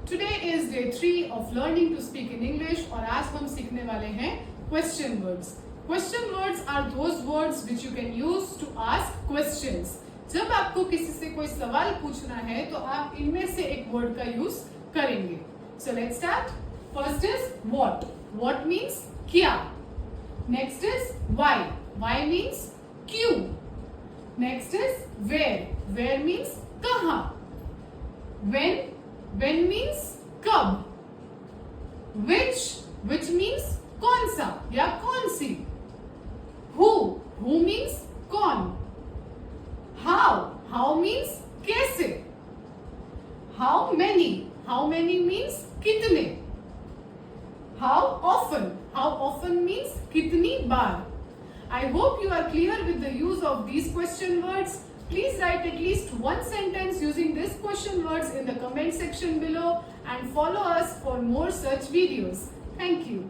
Today is day 3 of learning to speak in English और आज हम सीखने वाले हैं question words. Question words are those words which you can use to ask questions. जब आपको किसी से कोई सवाल पूछना है तो आप इनमें से एक वर्ड का यूज करेंगे. So let's start. First is what. What means क्या. Next is why. Why means क्यों. Next is where. Where means कहाँ. When means कब. Which means कौन सा या कौन सी. Who means कौन. How means कैसे. How many means कितने. How often means कितनी बार. I hope you are clear with the use of these question words. Please write at least one sentence using these question words in the comment section below and follow us for more such videos. Thank you.